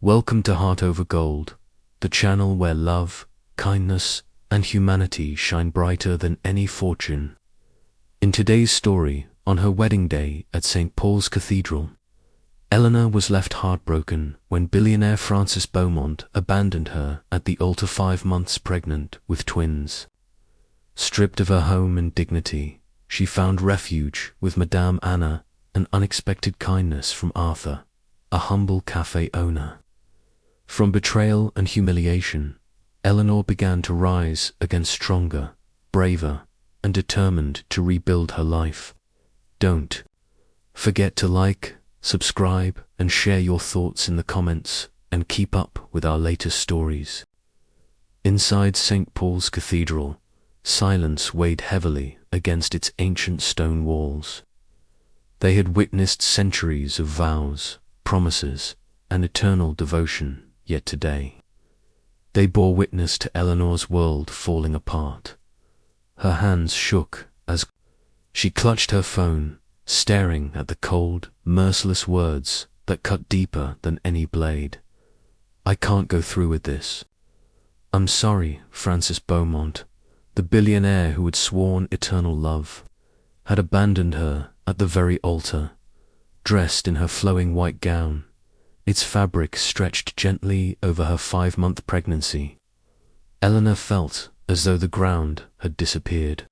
Welcome to Heart Over Gold, the channel where love, kindness, and humanity shine brighter than any fortune. In today's story, on her wedding day at St. Paul's Cathedral, Eleanor was left heartbroken when billionaire Francis Beaumont abandoned her at the altar 5 months pregnant with twins. Stripped of her home and dignity, she found refuge with Madame Anna, an unexpected kindness from Arthur, a humble cafe owner. From betrayal and humiliation, Eleanor began to rise again stronger, braver, and determined to rebuild her life. Don't forget to like, subscribe, and share your thoughts in the comments, and keep up with our latest stories. Inside St. Paul's Cathedral, silence weighed heavily against its ancient stone walls. They had witnessed centuries of vows, promises, and eternal devotion, yet today they bore witness to Eleanor's world falling apart. Her hands shook as she clutched her phone, staring at the cold, merciless words that cut deeper than any blade. "I can't go through with this. I'm sorry." Francis Beaumont, the billionaire who had sworn eternal love, had abandoned her at the very altar, dressed in her flowing white gown, its fabric stretched gently over her 5-month pregnancy. Eleanor felt as though the ground had disappeared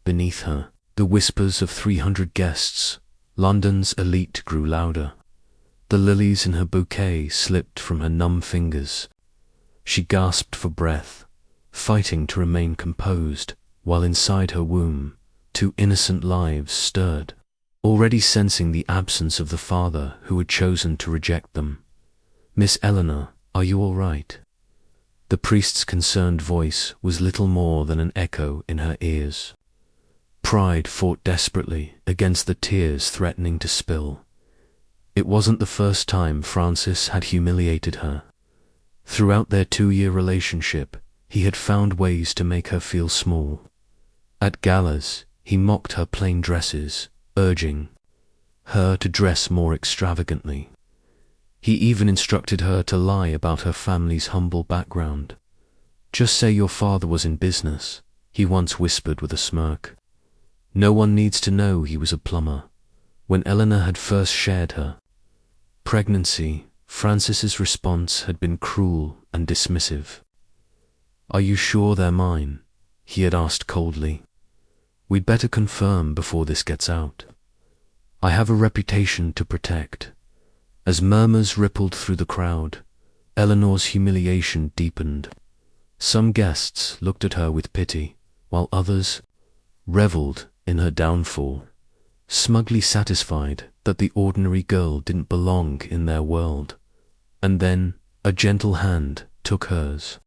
beneath her. The whispers of 300 guests, London's elite, grew louder. The lilies in her bouquet slipped from her numb fingers. She gasped for breath, fighting to remain composed, while inside her womb 2 innocent lives stirred, already sensing the absence of the father who had chosen to reject them. "Miss Eleanor, are you all right?" The priest's concerned voice was little more than an echo in her ears. Pride fought desperately against the tears threatening to spill. It wasn't the first time Francis had humiliated her. Throughout their 2-year relationship, he had found ways to make her feel small. At galas, he mocked her plain dresses, urging her to dress more extravagantly. He even instructed her to lie about her family's humble background. "Just say your father was in business," he once whispered with a smirk. No one needs to know he was a plumber. When Eleanor had first shared her pregnancy, Francis's response had been cruel and dismissive. "Are you sure they're mine?" he had asked coldly. "We'd better confirm before this gets out. I have a reputation to protect." As murmurs rippled through the crowd, Eleanor's humiliation deepened. Some guests looked at her with pity, while others reveled in her downfall, smugly satisfied that the ordinary girl didn't belong in their world. And then a gentle hand took hers.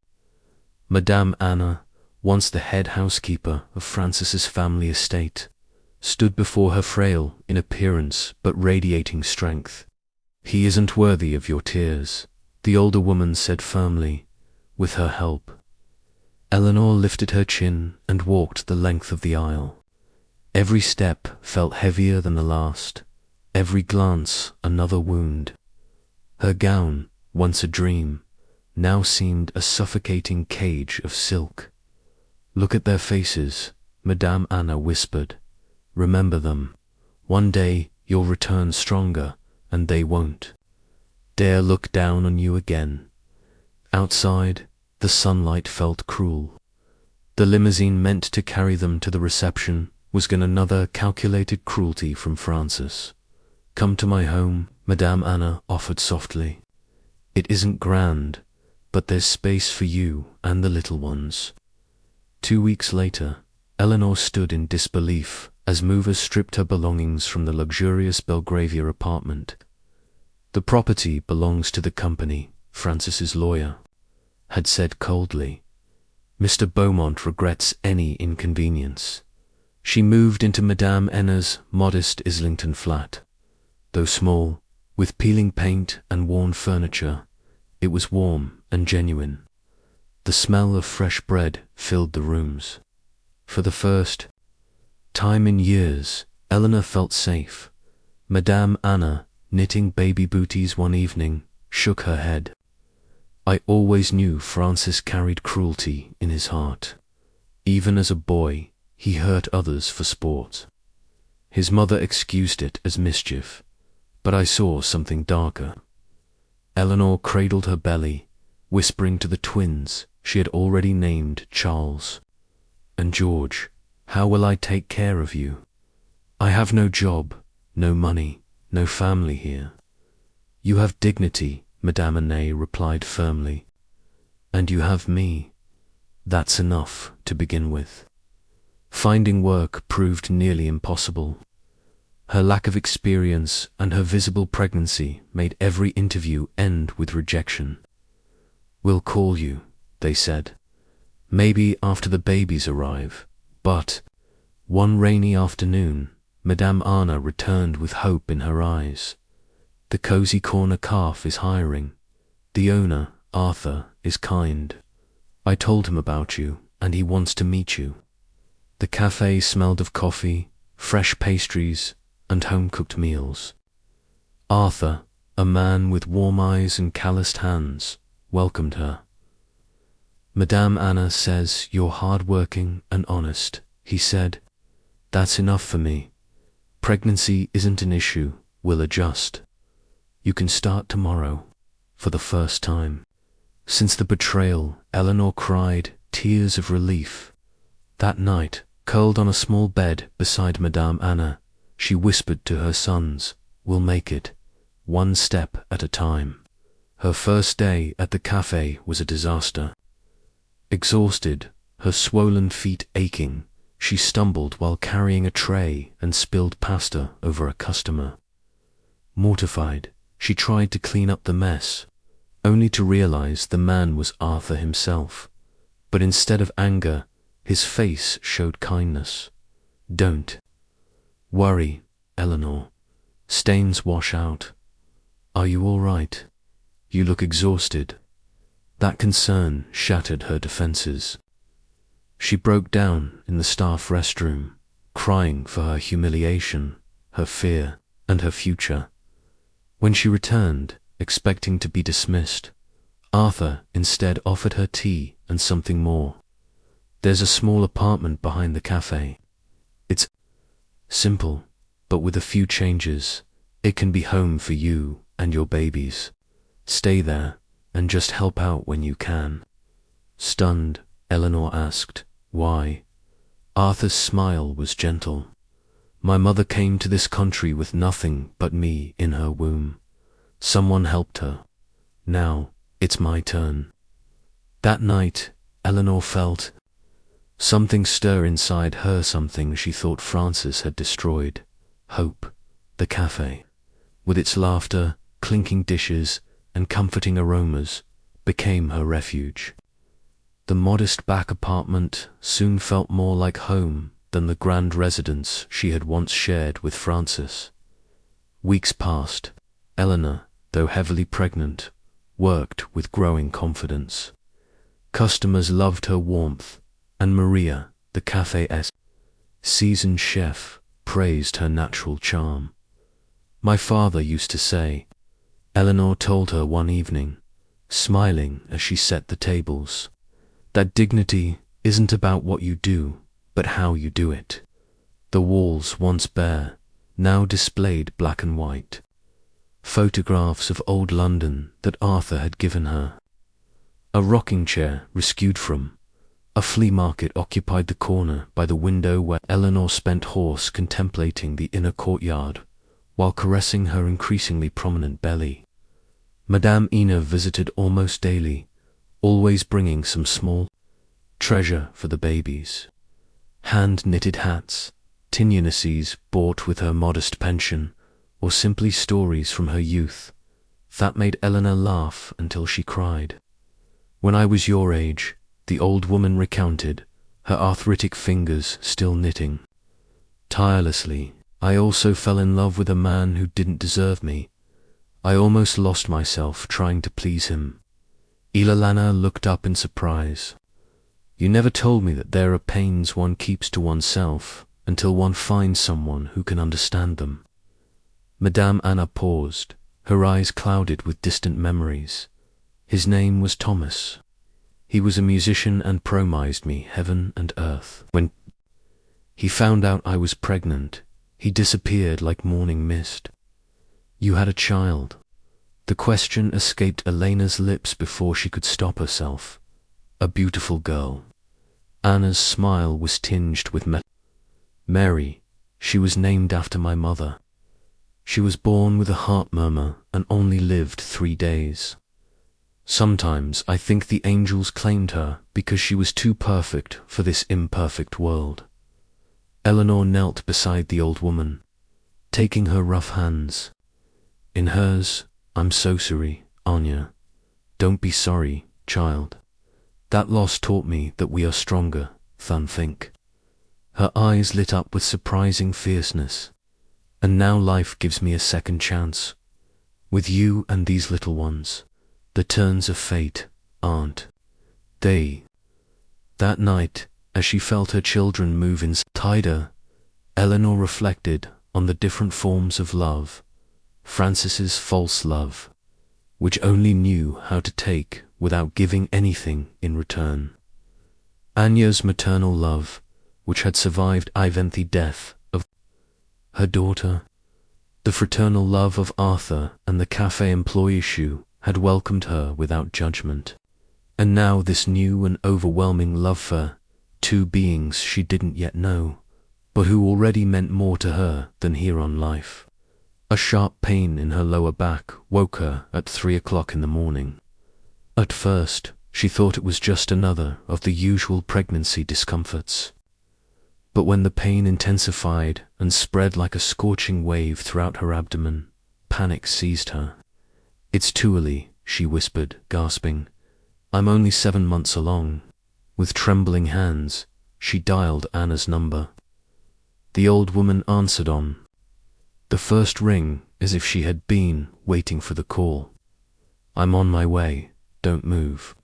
Madame Anna, once the head housekeeper of Francis's family estate, stood before her, frail in appearance but radiating strength. "He isn't worthy of your tears," the older woman said firmly. With her help, Eleanor lifted her chin and walked the length of the aisle. Every step felt heavier than the last, every glance another wound. Her gown, once a dream, now seemed a suffocating cage of silk. "Look at their faces," Madame Anna whispered. "Remember them. One day you'll return stronger, and they won't dare look down on you again." Outside, the sunlight felt cruel. The limousine meant to carry them to the reception was another calculated cruelty from Francis. "Come to my home," Madame Anna offered softly. "It isn't grand, but there's space for you and the little ones." 2 weeks later, Eleanor stood in disbelief as movers stripped her belongings from the luxurious Belgravia apartment. "The property belongs to the company," Francis's lawyer had said coldly. "Mr. Beaumont regrets any inconvenience." She moved into Madame Anna's modest Islington flat. Though small, with peeling paint and worn furniture, it was warm and genuine. The smell of fresh bread filled the rooms. For the first time in years, Eleanor felt safe. Madame Anna, knitting baby booties one evening, shook her head. I always knew Francis carried cruelty in his heart. Even as a boy, he hurt others for sport. His mother excused it as mischief, but I saw something darker. Eleanor cradled her belly, whispering to the twins she had already named Charles. "And George, how will I take care of you? I have no job, no money, no family here." "You have dignity," Madame Annay replied firmly. "And you have me. That's enough to begin with." Finding work proved nearly impossible. Her lack of experience and her visible pregnancy made every interview end with rejection. "We'll call you," they said. "Maybe after the babies arrive." But one rainy afternoon, Madame Anna returned with hope in her eyes. "The Cozy Corner calf is hiring. The owner, Arthur, is kind. I told him about you, and he wants to meet you." The cafe smelled of coffee, fresh pastries, and home-cooked meals. Arthur, a man with warm eyes and calloused hands, welcomed her. "Madame Anna says you're hard-working and honest," he said. "That's enough for me. Pregnancy isn't an issue. We'll adjust. You can start tomorrow, for the first time." Since the betrayal, Eleanor cried tears of relief. That night, curled on a small bed beside Madame Anna, she whispered to her sons, "We'll make it, one step at a time." Her first day at the cafe was a disaster. Exhausted, her swollen feet aching, she stumbled while carrying a tray and spilled pasta over a customer. Mortified, she tried to clean up the mess, only to realize the man was Arthur himself. But instead of anger, his face showed kindness. "Don't worry, Eleanor. Stains wash out. Are you all right? You look exhausted." That concern shattered her defenses. She broke down in the staff restroom, crying for her humiliation, her fear, and her future. When she returned, expecting to be dismissed, Arthur instead offered her tea and something more. "There's a small apartment behind the cafe. It's simple, but with a few changes, it can be home for you and your babies. Stay there and just help out when you can." Stunned, Eleanor asked, "Why?" Arthur's smile was gentle. "My mother came to this country with nothing but me in her womb. Someone helped her. Now it's my turn." That night, Eleanor felt something stir inside her, something she thought Francis had destroyed. Hope. The cafe, with its laughter, clinking dishes, and comforting aromas, became her refuge. The modest back apartment soon felt more like home than the grand residence she had once shared with Francis. Weeks passed. Eleanor, though heavily pregnant, worked with growing confidence. Customers loved her warmth, and Maria, the cafe's seasoned chef, praised her natural charm. "My father used to say," Eleanor told her one evening, smiling as she set the tables, "that dignity isn't about what you do, but how you do it." The walls, once bare, now displayed black and white. Photographs of old London that Arthur had given her. A rocking chair rescued from a flea market occupied the corner by the window where Eleanor spent horse contemplating the inner courtyard while caressing her increasingly prominent belly. Madame Ina visited almost daily, always bringing some small treasure for the babies. Hand-knitted hats, tinionacies bought with her modest pension, or simply stories from her youth, that made Eleanor laugh until she cried. "When I was your age," the old woman recounted, her arthritic fingers still knitting tirelessly, "I also fell in love with a man who didn't deserve me. I almost lost myself trying to please him." Ilalana looked up in surprise. "You never told me that there are pains one keeps to oneself until one finds someone who can understand them." Madame Anna paused, her eyes clouded with distant memories. His name was Thomas. He was a musician and promised me heaven and earth. When he found out I was pregnant, he disappeared like morning mist. You had a child. The question escaped Elena's lips before she could stop herself. A beautiful girl. Anna's smile was tinged with Mary. She was named after my mother. She was born with a heart murmur and only lived 3 days. Sometimes I think the angels claimed her because she was too perfect for this imperfect world. Eleanor knelt beside the old woman, taking her rough hands. In hers, I'm so sorry, Anya. Don't be sorry, child. That loss taught me that we are stronger than think. Her eyes lit up with surprising fierceness. And now life gives me a second chance. With you and these little ones. The turns of fate, aren't they? That night, as she felt her children move inside her, Eleanor reflected on the different forms of love. Francis's false love, which only knew how to take without giving anything in return. Anya's maternal love, which had survived even the death of her daughter. The fraternal love of Arthur and the cafe employee Shu had welcomed her without judgment. And now this new and overwhelming love for 2 beings she didn't yet know, but who already meant more to her than here on life. A sharp pain in her lower back woke her at 3 o'clock in the morning. At first, she thought it was just another of the usual pregnancy discomforts. But when the pain intensified and spread like a scorching wave throughout her abdomen, panic seized her. It's too early, she whispered, gasping. I'm only 7 months along. With trembling hands, she dialed Anna's number. The old woman answered on the first ring as if she had been waiting for the call. I'm on my way, don't move.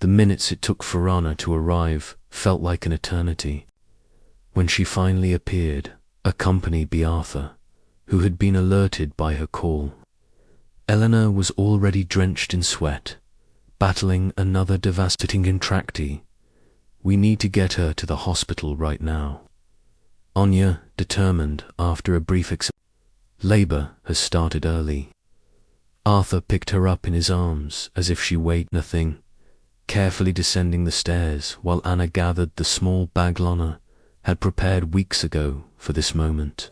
The minutes it took for Anna to arrive felt like an eternity. When she finally appeared, accompanied by Arthur, who had been alerted by her call. Eleanor was already drenched in sweat, battling another devastating contractee. We need to get her to the hospital right now. Anya, determined after a brief labor, has started early. Arthur picked her up in his arms as if she weighed nothing, carefully descending the stairs while Anna gathered the small bag Lana had prepared weeks ago for this moment.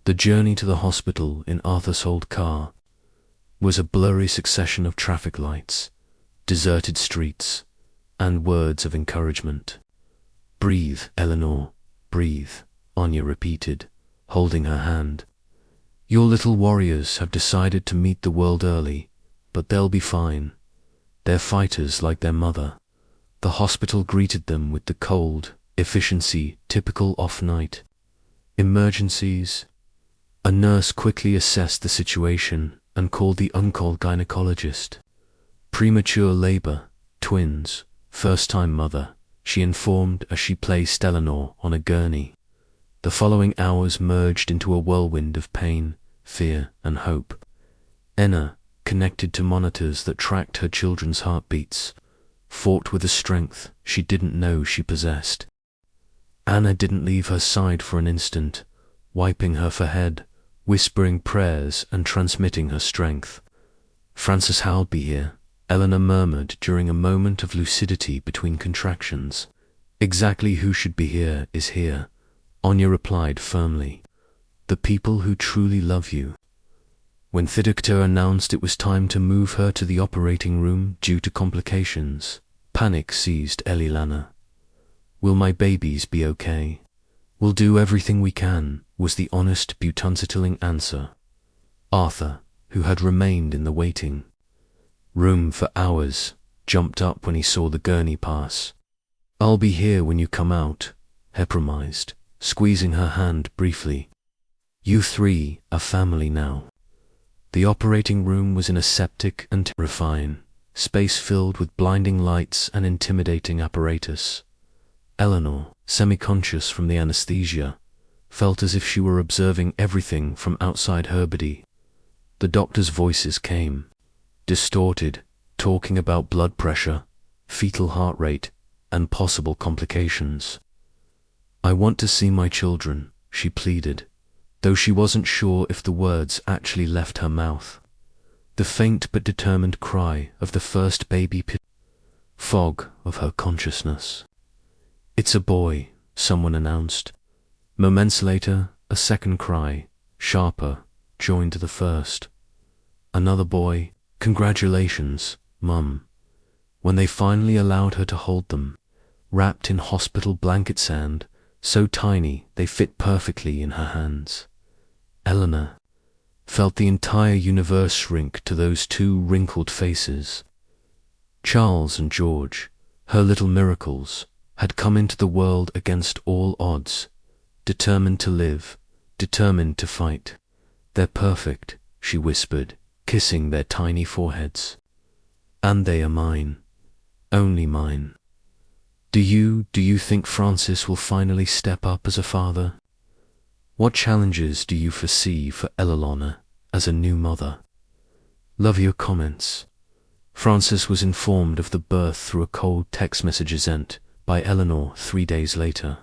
The journey to the hospital in Arthur's old car was a blurry succession of traffic lights, deserted streets, and words of encouragement. Breathe, Eleanor, breathe, Anya repeated, holding her hand. Your little warriors have decided to meet the world early, but they'll be fine. They're fighters like their mother. The hospital greeted them with the cold efficiency typical off-night. Emergencies. A nurse quickly assessed the situation and called the on-call gynecologist. Premature labor, twins, first-time mother, she informed as she placed Eleanor on a gurney. The following hours merged into a whirlwind of pain, fear, and hope. Anna, connected to monitors that tracked her children's heartbeats, fought with a strength she didn't know she possessed. Anna didn't leave her side for an instant, wiping her forehead, whispering prayers and transmitting her strength. Francis, I'll be here, Eleanor murmured during a moment of lucidity between contractions. Exactly who should be here is here, Anya replied firmly. The people who truly love you. When the doctor announced it was time to move her to the operating room due to complications, panic seized Elilana. Will my babies be okay? We'll do everything we can, was the honest but unsettling answer. Arthur, who had remained in the waiting room for hours, jumped up when he saw the gurney pass. I'll be here when you come out, he promised, squeezing her hand briefly. You 3 are family now. The operating room was in a septic and terrifying space filled with blinding lights and intimidating apparatus. Eleanor, semi-conscious from the anesthesia, felt as if she were observing everything from outside her body. The doctor's voices came, distorted, talking about blood pressure, fetal heart rate, and possible complications. "I want to see my children," she pleaded, though she wasn't sure if the words actually left her mouth. The faint but determined cry of the first baby fog of her consciousness. "It's a boy," someone announced. Moments later, a second cry, sharper, joined the first. "Another boy. Congratulations, Mum." When they finally allowed her to hold them, wrapped in hospital blanket sand, so tiny they fit perfectly in her hands, Eleanor felt the entire universe shrink to those two wrinkled faces. Charles and George, her little miracles, had come into the world against all odds, determined to live, determined to fight. "They're perfect," she whispered, kissing their tiny foreheads. "And they are mine, only mine." Do you think Francis will finally step up as a father? What challenges do you foresee for Eleanor as a new mother? Love your comments. Francis was informed of the birth through a cold text message sent by Eleanor 3 days later.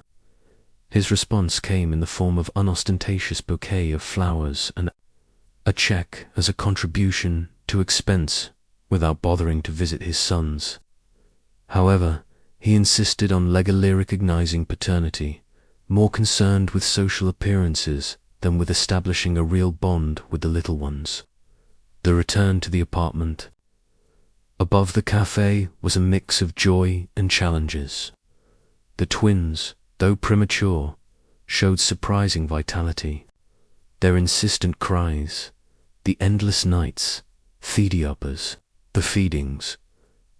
His response came in the form of an unostentatious bouquet of flowers and a check as a contribution to expense without bothering to visit his sons. However, he insisted on legally recognizing paternity, more concerned with social appearances than with establishing a real bond with the little ones. The return to the apartment. Above the cafe was a mix of joy and challenges. The twins, though premature, showed surprising vitality. Their insistent cries, the endless nights, feedy-uppers, the feedings,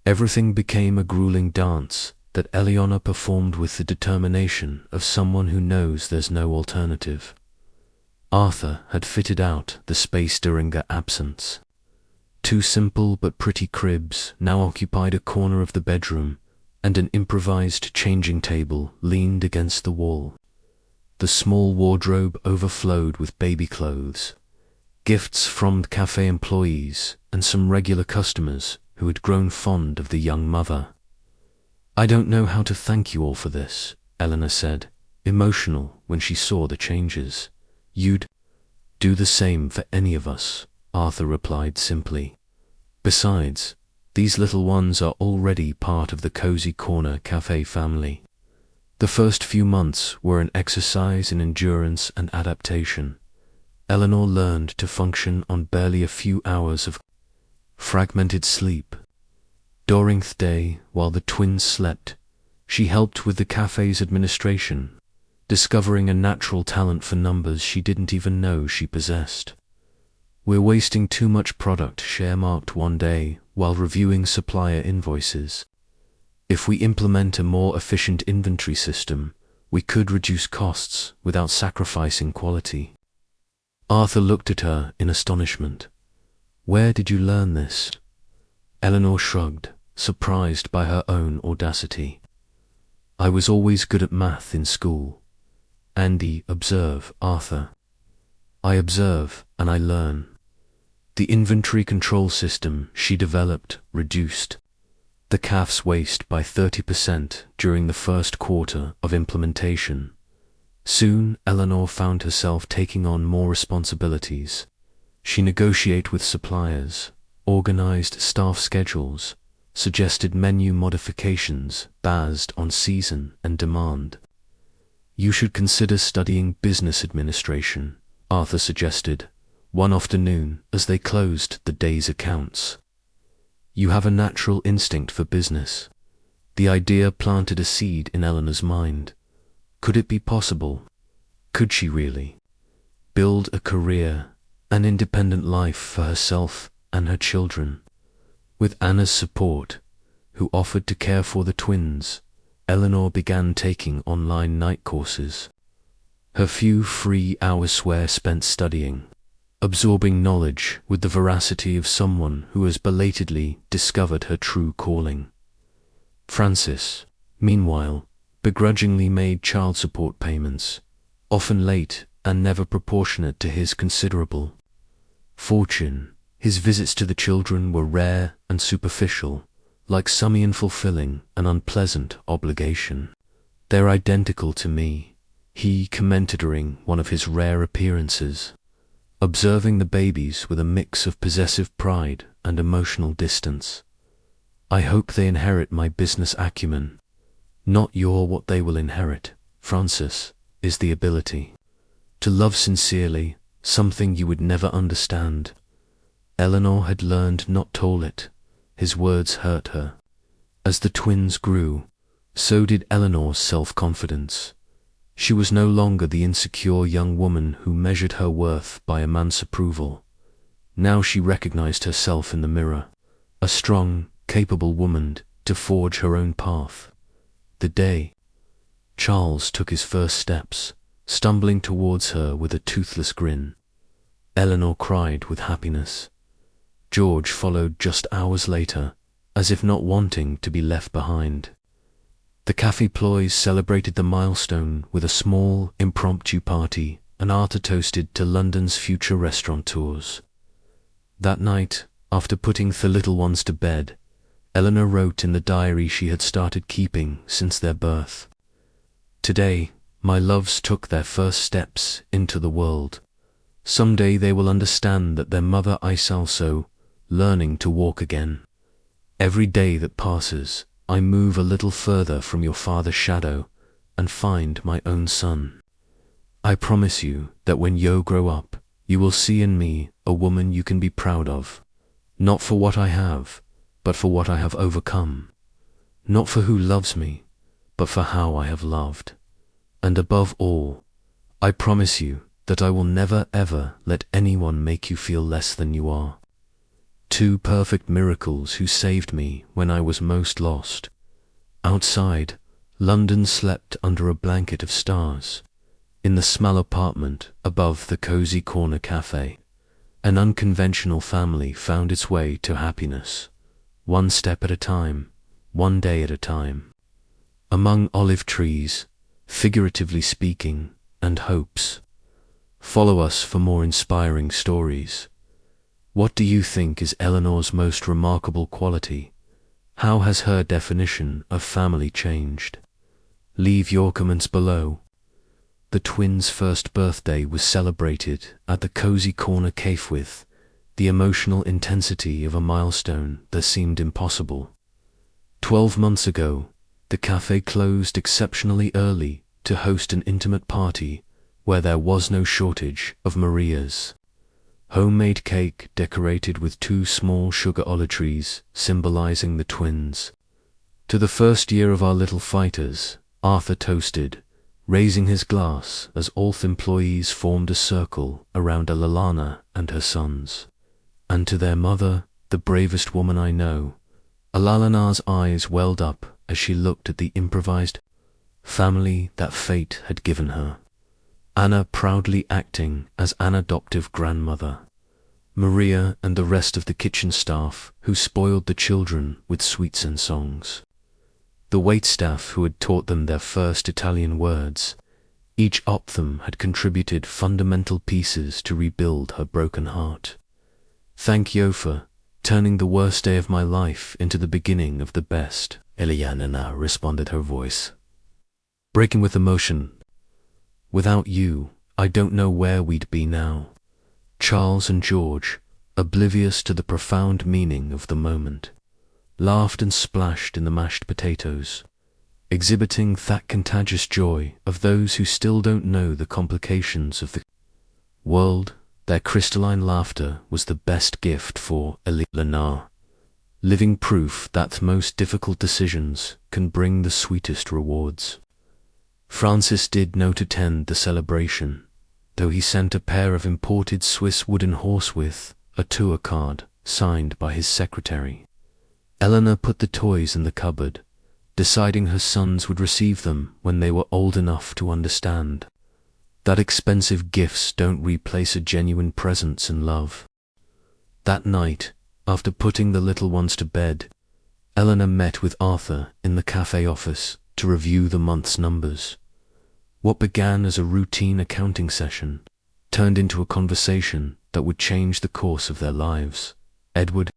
everything became a grueling dance that Eleanor performed with the determination of someone who knows there's no alternative. Arthur had fitted out the space during their absence. 2 simple but pretty cribs now occupied a corner of the bedroom, and an improvised changing table leaned against the wall. The small wardrobe overflowed with baby clothes, gifts from cafe employees and some regular customers who had grown fond of the young mother. "I don't know how to thank you all for this," Eleanor said, emotional when she saw the changes. "You'd do the same for any of us," Arthur replied simply. "Besides, these little ones are already part of the Cozy Corner Cafe family." The first few months were an exercise in endurance and adaptation. Eleanor learned to function on barely a few hours of fragmented sleep. During the day, while the twins slept, she helped with the cafe's administration, discovering a natural talent for numbers she didn't even know she possessed. "We're wasting too much product," she remarked one day while reviewing supplier invoices. "If we implement a more efficient inventory system, we could reduce costs without sacrificing quality." Arthur looked at her in astonishment. "Where did you learn this?" Eleanor shrugged, surprised by her own audacity. "I was always good at math in school." "Andy, observe, Arthur." "I observe and I learn." The inventory control system she developed reduced the cafe's waste by 30% during the first quarter of implementation. Soon, Eleanor found herself taking on more responsibilities. She negotiated with suppliers, organized staff schedules, suggested menu modifications based on season and demand. "You should consider studying business administration," Arthur suggested, one afternoon as they closed the day's accounts. "You have a natural instinct for business." The idea planted a seed in Eleanor's mind. Could it be possible? Could she really build a career, an independent life for herself and her children? With Anna's support, who offered to care for the twins, Eleanor began taking online night courses. Her few free hours were spent studying, absorbing knowledge with the veracity of someone who has belatedly discovered her true calling. Francis, meanwhile, begrudgingly made child support payments, often late and never proportionate to his considerable fortune. His visits to the children were rare and superficial, like some unfulfilling and unpleasant obligation. They're identical to me, he commented during one of his rare appearances, observing the babies with a mix of possessive pride and emotional distance. I hope they inherit my business acumen. Not what they will inherit, Francis, is the ability to love sincerely, something you would never understand. Eleanor had learned not to it. His words hurt her. As the twins grew, so did Eleanor's self-confidence. She was no longer the insecure young woman who measured her worth by a man's approval. Now she recognized herself in the mirror, a strong, capable woman to forge her own path. The day Charles took his first steps, stumbling towards her with a toothless grin, Eleanor cried with happiness. George followed just hours later, as if not wanting to be left behind. The Café Ploys celebrated the milestone with a small, impromptu party, and Arthur toasted to London's future restaurateurs. That night, after putting the little ones to bed, Eleanor wrote in the diary she had started keeping since their birth. Today, my loves took their first steps into the world. Someday they will understand that their mother is also learning to walk again. Every day that passes, I move a little further from your father's shadow and find my own son. I promise you that when you grow up, you will see in me a woman you can be proud of, not for what I have, but for what I have overcome, not for who loves me, but for how I have loved. And above all, I promise you that I will never ever let anyone make you feel less than you are. Two perfect miracles who saved me when I was most lost. Outside, London slept under a blanket of stars. In the small apartment above the cozy corner cafe, an unconventional family found its way to happiness, one step at a time, one day at a time. Among olive trees, figuratively speaking, and hopes. Follow us for more inspiring stories. What do you think is Eleanor's most remarkable quality? How has her definition of family changed? Leave your comments below. The twins' first birthday was celebrated at the cozy corner cafe with the emotional intensity of a milestone that seemed impossible. 12 months ago, the cafe closed exceptionally early to host an intimate party where there was no shortage of Marias. Homemade cake decorated with 2 small sugar olive trees symbolizing the twins. To the first year of our little fighters, Arthur toasted, raising his glass as all the employees formed a circle around Alalana and her sons. And to their mother, the bravest woman I know, Alalana's eyes welled up as she looked at the improvised family that fate had given her. Anna proudly acting as an adoptive grandmother. Maria and the rest of the kitchen staff who spoiled the children with sweets and songs. The waitstaff who had taught them their first Italian words. Each of them had contributed fundamental pieces to rebuild her broken heart. Thank you for turning the worst day of my life into the beginning of the best, Eliana responded, her voice breaking with emotion. Without you, I don't know where we'd be now. Charles and George, oblivious to the profound meaning of the moment, laughed and splashed in the mashed potatoes, exhibiting that contagious joy of those who still don't know the complications of the world. Their crystalline laughter was the best gift for Elena, living proof that most difficult decisions can bring the sweetest rewards. Francis did not attend the celebration, though he sent a pair of imported Swiss wooden horse with a tour card signed by his secretary. Eleanor put the toys in the cupboard, deciding her sons would receive them when they were old enough to understand that expensive gifts don't replace a genuine presence and love. That night, after putting the little ones to bed, Eleanor met with Arthur in the cafe office to review the month's numbers. What began as a routine accounting session turned into a conversation that would change the course of their lives. Edward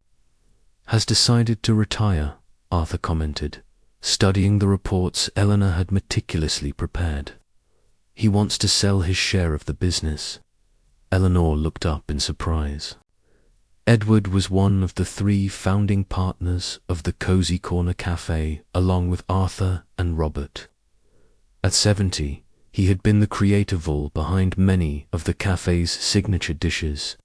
has decided to retire, Arthur commented, studying the reports Eleanor had meticulously prepared. He wants to sell his share of the business. Eleanor looked up in surprise. Edward was one of the 3 founding partners of the Cozy Corner Cafe, along with Arthur and Robert. At 70, he had been the creative voice behind many of the cafe's signature dishes.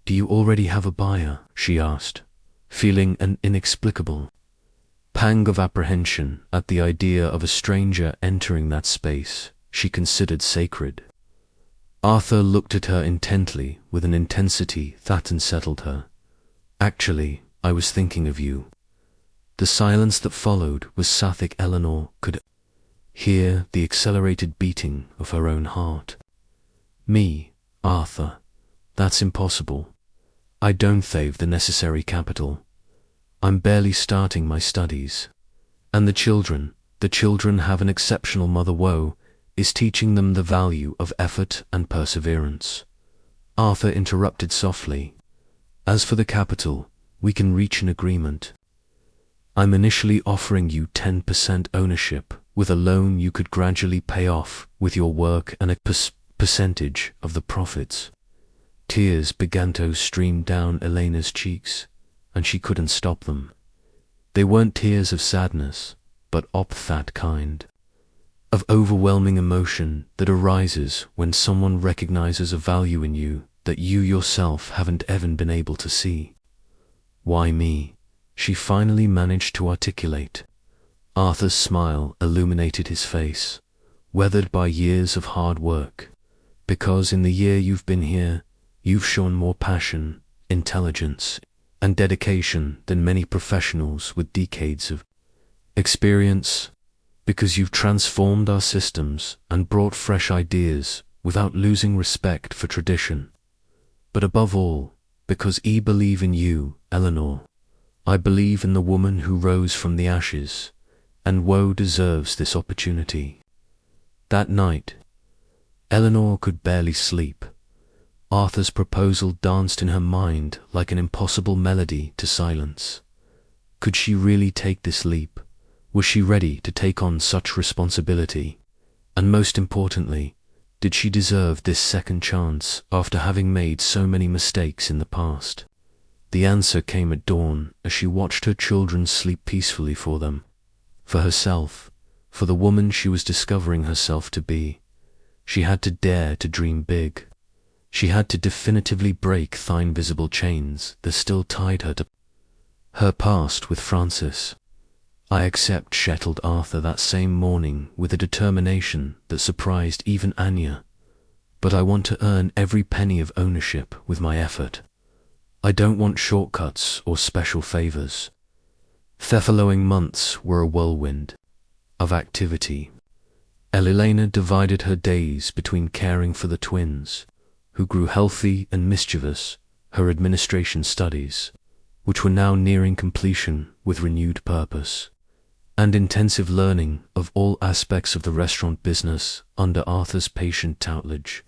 "Do you already have a buyer?" she asked, feeling an inexplicable pang of apprehension at the idea of a stranger entering that space she considered sacred. Arthur looked at her intently with an intensity that unsettled her. "Actually, I was thinking of you." The silence that followed was Sapphic. Eleanor could hear the accelerated beating of her own heart. "Me, Arthur, that's impossible. I don't have the necessary capital. I'm barely starting my studies. And the children have an exceptional mother. Woe is teaching them the value of effort and perseverance." Arthur interrupted softly. "As for the capital, we can reach an agreement. I'm initially offering you 10% ownership with a loan you could gradually pay off with your work and a percentage of the profits." Tears began to stream down Elena's cheeks, and she couldn't stop them. They weren't tears of sadness, but that kind of overwhelming emotion that arises when someone recognizes a value in you that you yourself haven't even been able to see. "Why me?" she finally managed to articulate. Arthur's smile illuminated his face, weathered by years of hard work. "Because in the year you've been here, you've shown more passion, intelligence, and dedication than many professionals with decades of experience. Because you've transformed our systems and brought fresh ideas without losing respect for tradition. But above all, because I believe in you, Eleanor. I believe in the woman who rose from the ashes, and Woe deserves this opportunity." That night, Eleanor could barely sleep. Arthur's proposal danced in her mind like an impossible melody to silence. Could she really take this leap? Was she ready to take on such responsibility? And most importantly, did she deserve this second chance after having made so many mistakes in the past? The answer came at dawn as she watched her children sleep peacefully for them. For herself, for the woman she was discovering herself to be, she had to dare to dream big. She had to definitively break the invisible chains that still tied her to her past with Francis. "I accept," shuttled Arthur that same morning with a determination that surprised even Anya. "But I want to earn every penny of ownership with my effort. I don't want shortcuts or special favors." The following months were a whirlwind of activity. Elena divided her days between caring for the twins, who grew healthy and mischievous, her administration studies, which were now nearing completion with renewed purpose, and intensive learning of all aspects of the restaurant business under Arthur's patient tutelage.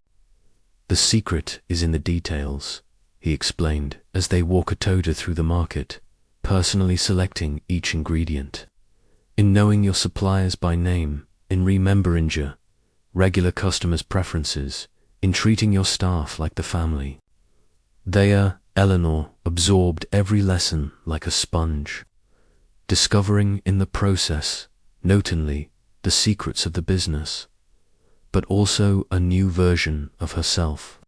"The secret is in the details," he explained as they walked through the market, personally selecting each ingredient. "In knowing your suppliers by name, in remembering your regular customers' preferences, in treating your staff like the family." Eleanor absorbed every lesson like a sponge, discovering in the process, not only the secrets of the business, but also a new version of herself,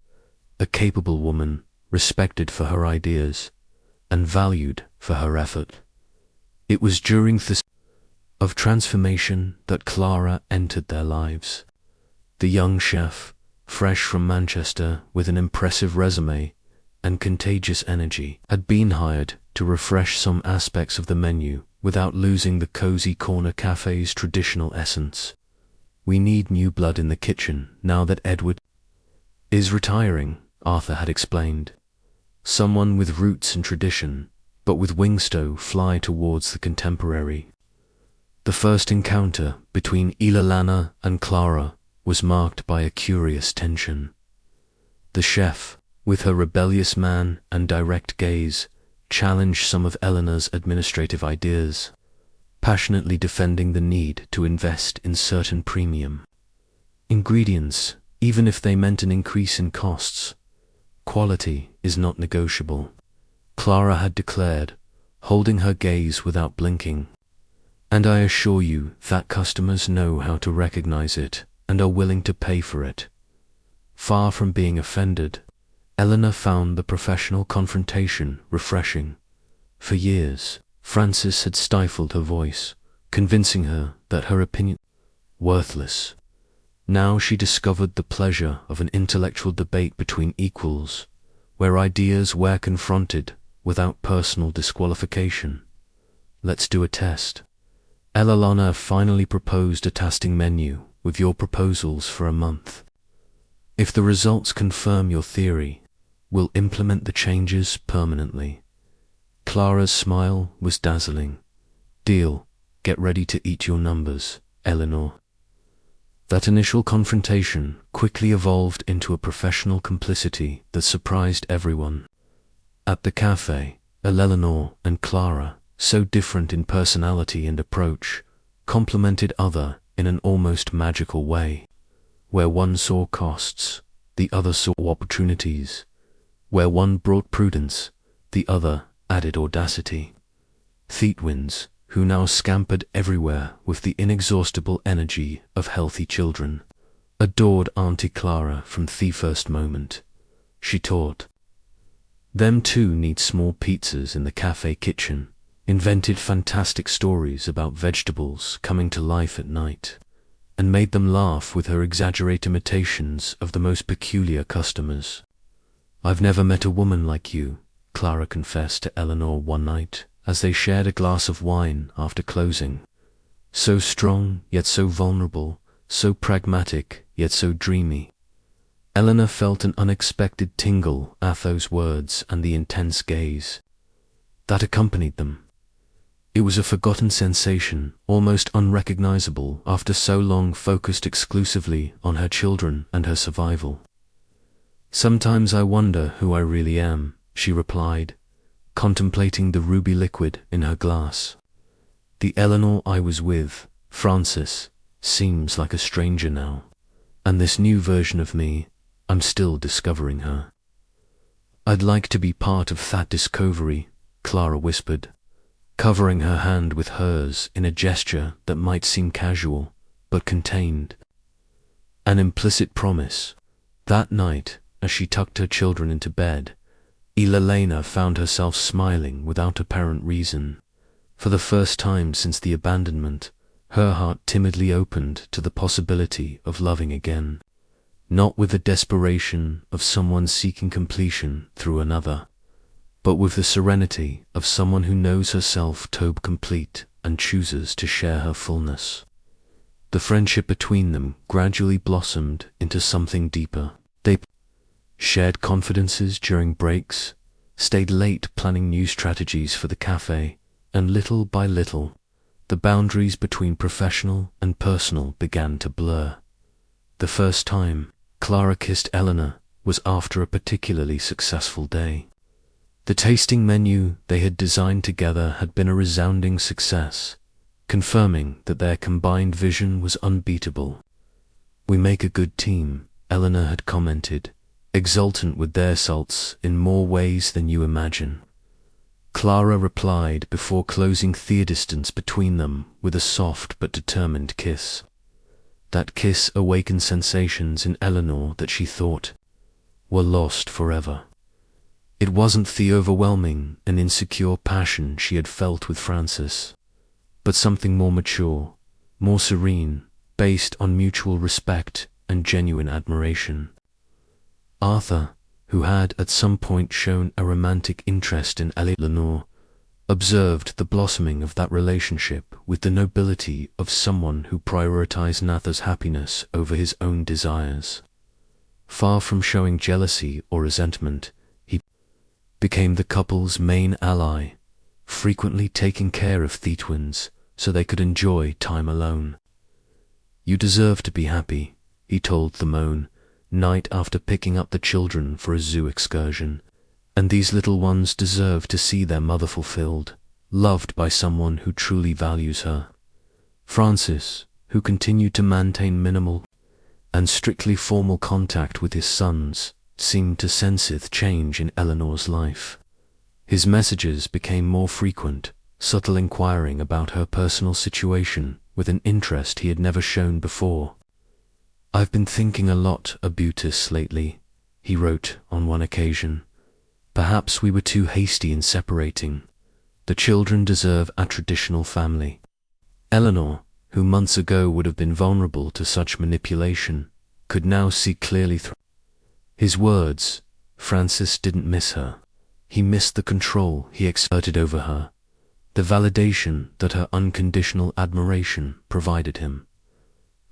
a capable woman respected for her ideas and valued for her effort. It was during this of transformation that Clara entered their lives. The young chef, fresh from Manchester with an impressive resume and contagious energy, had been hired to refresh some aspects of the menu without losing the Cozy Corner Cafe's traditional essence. "We need new blood in the kitchen now that Edward is retiring," Arthur had explained. "Someone with roots and tradition, but with wings to fly towards the contemporary." The first encounter between Ilana and Clara was marked by a curious tension. The chef, with her rebellious man and direct gaze, challenged some of Eleanor's administrative ideas, passionately defending the need to invest in certain premium ingredients, even if they meant an increase in costs. Quality is not negotiable, Clara had declared, holding her gaze without blinking. And I assure you that customers know how to recognize it and are willing to pay for it. Far from being offended, Eleanor found the professional confrontation refreshing. For years, Frances had stifled her voice, convincing her that her opinion was worthless. Now she discovered the pleasure of an intellectual debate between equals, where ideas were confronted without personal disqualification. Let's do a test. Eleanor finally proposed a tasting menu with your proposals for a month. If the results confirm your theory, we'll implement the changes permanently. Clara's smile was dazzling. Deal. Get ready to eat your numbers, Eleanor. That initial confrontation quickly evolved into a professional complicity that surprised everyone. At the cafe, Eleanor and Clara, so different in personality and approach, complemented other in an almost magical way. Where one saw costs, the other saw opportunities. Where one brought prudence, the other added audacity. Thetwins, who now scampered everywhere with the inexhaustible energy of healthy children, adored Auntie Clara from the first moment. She taught them to knead small pizzas in the cafe kitchen, invented fantastic stories about vegetables coming to life at night, and made them laugh with her exaggerated imitations of the most peculiar customers. "I've never met a woman like you," Clara confessed to Eleanor one night as they shared a glass of wine after closing. "So strong, yet so vulnerable, so pragmatic, yet so dreamy." Eleanor felt an unexpected tingle at those words and the intense gaze that accompanied them. It was a forgotten sensation, almost unrecognizable after so long focused exclusively on her children and her survival. "Sometimes I wonder who I really am," she replied, contemplating the ruby liquid in her glass. "The Eleanor I was with, Frances, seems like a stranger now, and this new version of me, I'm still discovering her." "I'd like to be part of that discovery," Clara whispered, covering her hand with hers in a gesture that might seem casual, but contained an implicit promise. That night, as she tucked her children into bed, Elena found herself smiling without apparent reason. For the first time since the abandonment, her heart timidly opened to the possibility of loving again, not with the desperation of someone seeking completion through another, but with the serenity of someone who knows herself to be complete and chooses to share her fullness. The friendship between them gradually blossomed into something deeper. They shared confidences during breaks, stayed late planning new strategies for the cafe, and little by little, the boundaries between professional and personal began to blur. The first time Clara kissed Eleanor was after a particularly successful day. The tasting menu they had designed together had been a resounding success, confirming that their combined vision was unbeatable. "We make a good team," Eleanor had commented, exultant with their salts in more ways than you imagine. Clara replied before closing the distance between them with a soft but determined kiss. That kiss awakened sensations in Eleanor that she thought were lost forever. It wasn't the overwhelming and insecure passion she had felt with Frances, but something more mature, more serene, based on mutual respect and genuine admiration. Arthur, who had at some point shown a romantic interest in Eleanor, observed the blossoming of that relationship with the nobility of someone who prioritized Natha's happiness over his own desires. Far from showing jealousy or resentment, he became the couple's main ally, frequently taking care of the twins so they could enjoy time alone. "You deserve to be happy," he told the night after picking up the children for a zoo excursion, And these little ones deserve to see their mother fulfilled, loved by someone who truly values her. Francis, who continued to maintain minimal and strictly formal contact with his sons, seemed to senseth change in Eleanor's life. His messages became more frequent, subtle inquiring about her personal situation with an interest he had never shown before. "I've been thinking a lot about us lately," he wrote on one occasion. "Perhaps we were too hasty in separating. The children deserve a traditional family." Eleanor, who months ago would have been vulnerable to such manipulation, could now see clearly through his words. Francis didn't miss her. He missed the control he exerted over her, the validation that her unconditional admiration provided him.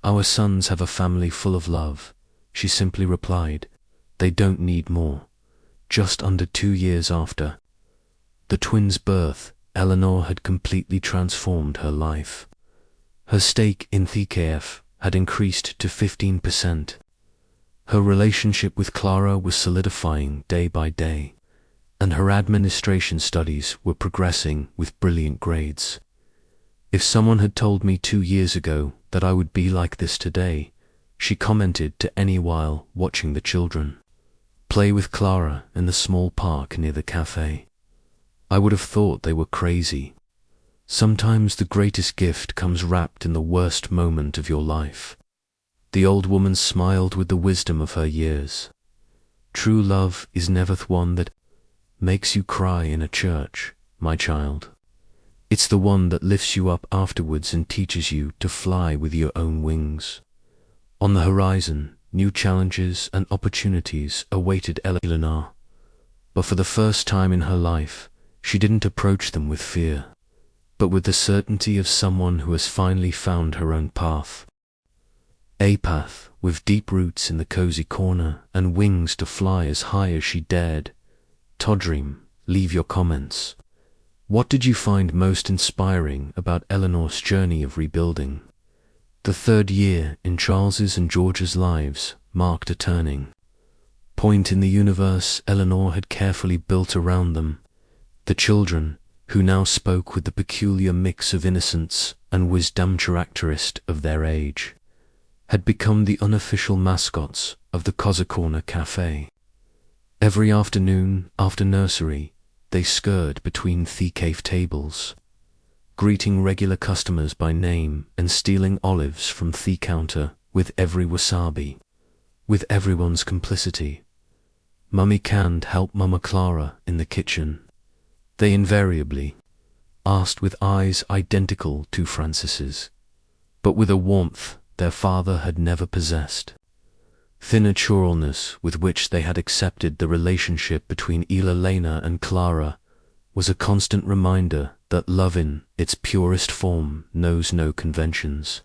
"Our sons have a family full of love," she simply replied. "They don't need more." Just under 2 years after the twins' birth, Eleanor had completely transformed her life. Her stake in TKF had increased to 15%. Her relationship with Clara was solidifying day by day, and her administration studies were progressing with brilliant grades. "If someone had told me 2 years ago that I would be like this today," she commented to any while watching the children play with Clara in the small park near the cafe, "I would have thought they were crazy." Sometimes the greatest gift comes wrapped in the worst moment of your life. The old woman smiled with the wisdom of her years. "True love is never the one that makes you cry in a church, my child. It's the one that lifts you up afterwards and teaches you to fly with your own wings." On the horizon, new challenges and opportunities awaited Eleanor, but for the first time in her life, she didn't approach them with fear, but with the certainty of someone who has finally found her own path. A path with deep roots in the cozy corner and wings to fly as high as she dared. Toddream, leave your comments. What did you find most inspiring about Eleanor's journey of rebuilding? The 3rd year in Charles's and George's lives marked a turning point in the universe Eleanor had carefully built around them. The children, who now spoke with the peculiar mix of innocence and wisdom characteristic of their age, had become the unofficial mascots of the Cozy Corner Cafe. Every afternoon after nursery, they scurried between the cave tables, greeting regular customers by name and stealing olives from the counter with every wasabi. With everyone's complicity, "Mummy can't help Mama Clara in the kitchen?" they invariably asked with eyes identical to Francis's, but with a warmth their father had never possessed. The naturalness with which they had accepted the relationship between Elena and Clara was a constant reminder that love in its purest form knows no conventions.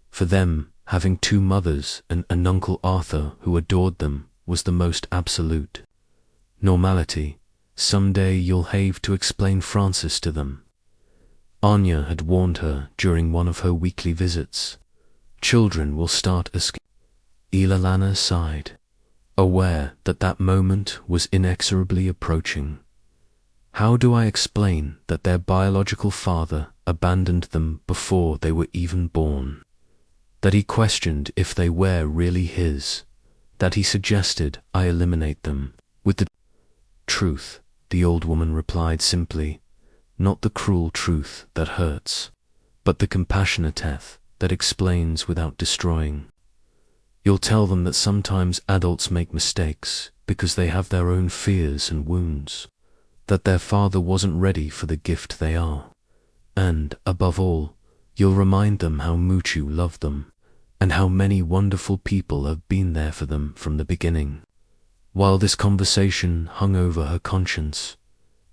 For them, having 2 mothers and an Uncle Arthur who adored them was the most absolute normality. "Someday you'll have to explain Francis to them," Anya had warned her during one of her weekly visits. "Children will start asking." Ilana sighed, aware that that moment was inexorably approaching. How do I explain that their biological father abandoned them before they were even born? That he questioned if they were really his? That he suggested I eliminate them with the truth? The old woman replied simply, "Not the cruel truth that hurts, but the compassionate truth that explains without destroying. You'll tell them that sometimes adults make mistakes because they have their own fears and wounds, that their father wasn't ready for the gift they are, and, above all, you'll remind them how much you love them, and how many wonderful people have been there for them from the beginning." While this conversation hung over her conscience,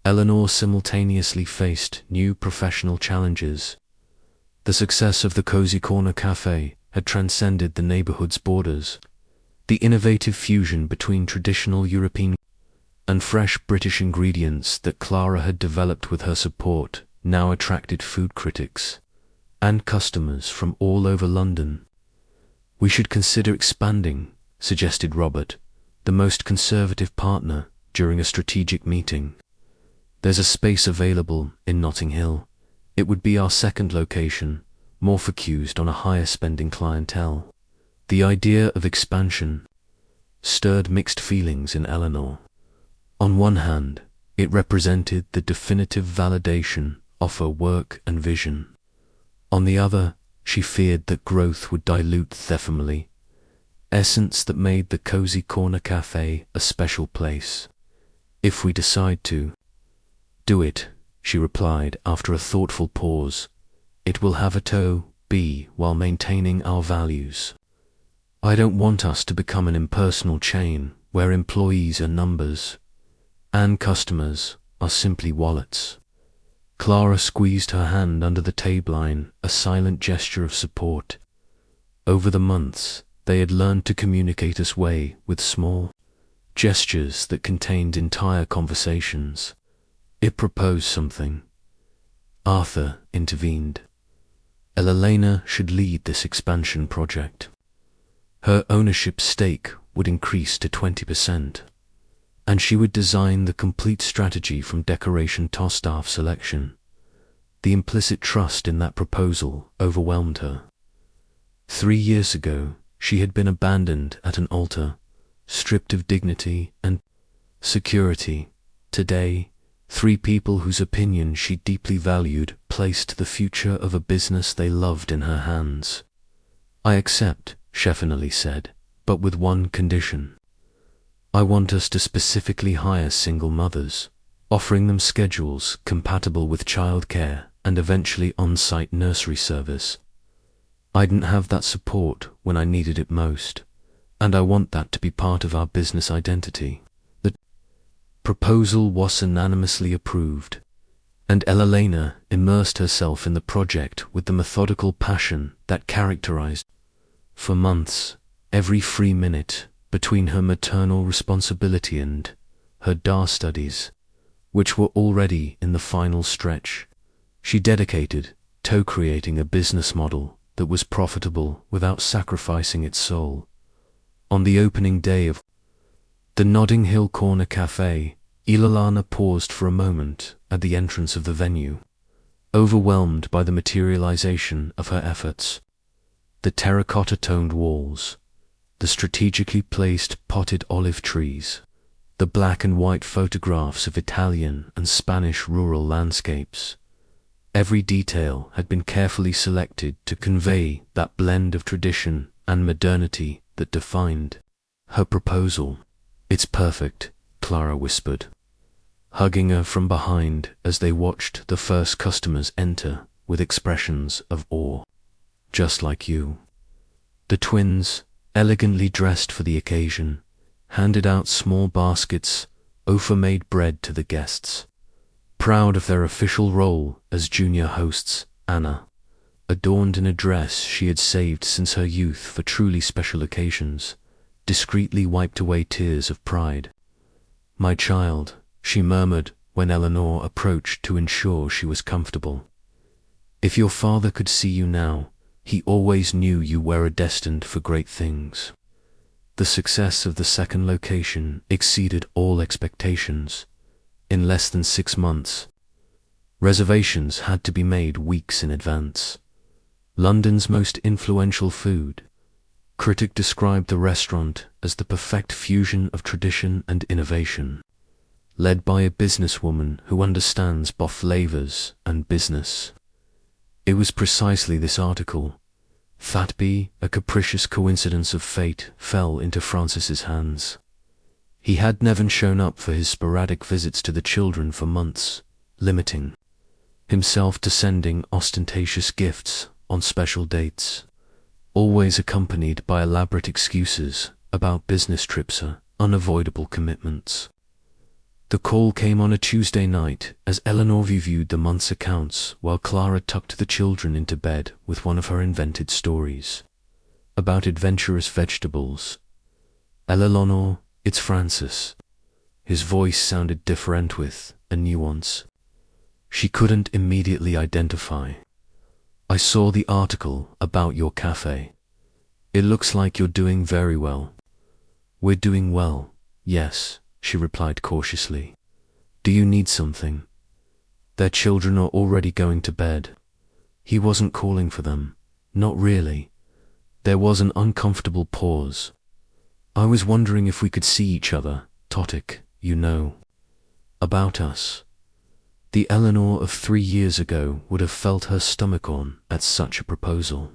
Eleanor simultaneously faced new professional challenges. The success of the Cozy Corner Cafe had transcended the neighborhood's borders. The innovative fusion between traditional European and fresh British ingredients that Clara had developed with her support now attracted food critics and customers from all over London. "We should consider expanding," suggested Robert, the most conservative partner, during a strategic meeting. "There's a space available in Notting Hill. It would be our second location, more focused on a higher spending clientele." The idea of expansion stirred mixed feelings in Eleanor. On one hand, it represented the definitive validation of her work and vision. On the other, she feared that growth would dilute the family essence that made the cozy corner cafe a special place. "If we decide to do it," she replied after a thoughtful pause, "it will have to be while maintaining our values. I don't want us to become an impersonal chain where employees are numbers and customers are simply wallets." Clara squeezed her hand under the tabline, a silent gesture of support. Over the months, they had learned to communicate this way with small gestures that contained entire conversations. It proposed something. Arthur intervened. Elena should lead this expansion project. Her ownership stake would increase to 20%, and she would design the complete strategy from decoration to staff selection. The implicit trust in that proposal overwhelmed her. 3 years ago, she had been abandoned at an altar, stripped of dignity and security. Today, 3 people whose opinion she deeply valued placed the future of a business they loved in her hands. "I accept," Sheffinelli said, "but with one condition. I want us to specifically hire single mothers, offering them schedules compatible with childcare and eventually on-site nursery service. I didn't have that support when I needed it most, and I want that to be part of our business identity." The proposal was unanimously approved, and Elena immersed herself in the project with the methodical passion that characterized. For months, every free minute between her maternal responsibility and her DAR studies, which were already in the final stretch, she dedicated to creating a business model that was profitable without sacrificing its soul. On the opening day of the Notting Hill Corner Cafe, Ilana paused for a moment at the entrance of the venue, overwhelmed by the materialization of her efforts. The terracotta-toned walls, the strategically placed potted olive trees, the black and white photographs of Italian and Spanish rural landscapes. Every detail had been carefully selected to convey that blend of tradition and modernity that defined her proposal. "It's perfect," Clara whispered, hugging her from behind as they watched the first customers enter with expressions of awe. "Just like you." The twins, elegantly dressed for the occasion, handed out small baskets of made bread to the guests. Proud of their official role as junior hosts, Anna, adorned in a dress she had saved since her youth for truly special occasions, discreetly wiped away tears of pride. "My child," she murmured when Eleanor approached to ensure she was comfortable. "If your father could see you now, he always knew you were destined for great things." The success of the second location exceeded all expectations. In less than 6 months, reservations had to be made weeks in advance. London's most influential food critic described the restaurant as the perfect fusion of tradition and innovation, led by a businesswoman who understands both flavors and business. It was precisely this article, that be a capricious coincidence of fate, fell into Francis's hands. He had never shown up for his sporadic visits to the children for months, limiting himself to sending ostentatious gifts on special dates, always accompanied by elaborate excuses about business trips or unavoidable commitments. The call came on a Tuesday night as Eleanor reviewed the month's accounts while Clara tucked the children into bed with one of her invented stories about adventurous vegetables. "Eleanor, it's Francis." His voice sounded different with a nuance she couldn't immediately identify. "I saw the article about your cafe. It looks like you're doing very well." "We're doing well, yes," she replied cautiously. Do you need something? Their children are already going to bed. He wasn't calling for them. Not really. There was an uncomfortable pause. I was wondering if we could see each other, Totic, you know. About us. The Eleanor of 3 years ago would have felt her stomach on at such a proposal.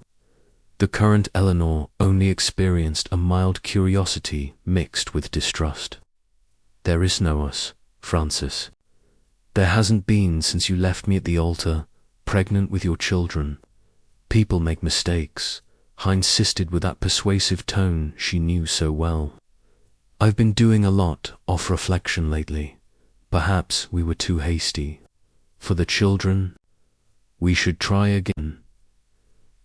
The current Eleanor only experienced a mild curiosity mixed with distrust. There is no us, Francis. There hasn't been since you left me at the altar, pregnant with your children. People make mistakes, Hein insisted with that persuasive tone she knew so well. I've been doing a lot off reflection lately. Perhaps we were too hasty. For the children, we should try again.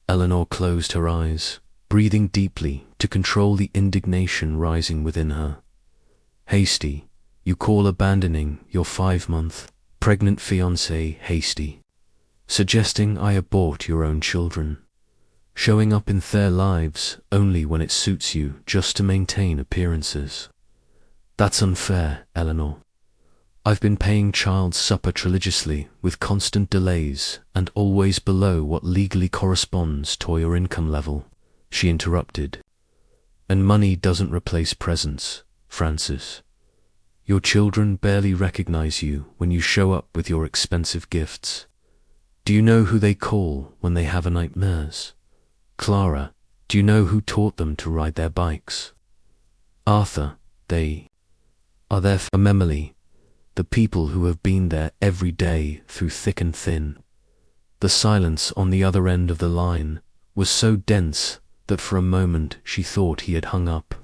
Eleanor closed her eyes, breathing deeply to control the indignation rising within her. Hasty, you call abandoning your 5-month pregnant fiancé hasty, suggesting I abort your own children, showing up in their lives only when it suits you just to maintain appearances. That's unfair, Eleanor. I've been paying child support religiously with constant delays and always below what legally corresponds to your income level, she interrupted. And money doesn't replace presence, Francis. Your children barely recognize you when you show up with your expensive gifts. Do you know who they call when they have nightmares? Clara, do you know who taught them to ride their bikes? Arthur, they are there for Emily, the people who have been there every day through thick and thin. The silence on the other end of the line was so dense that for a moment she thought he had hung up.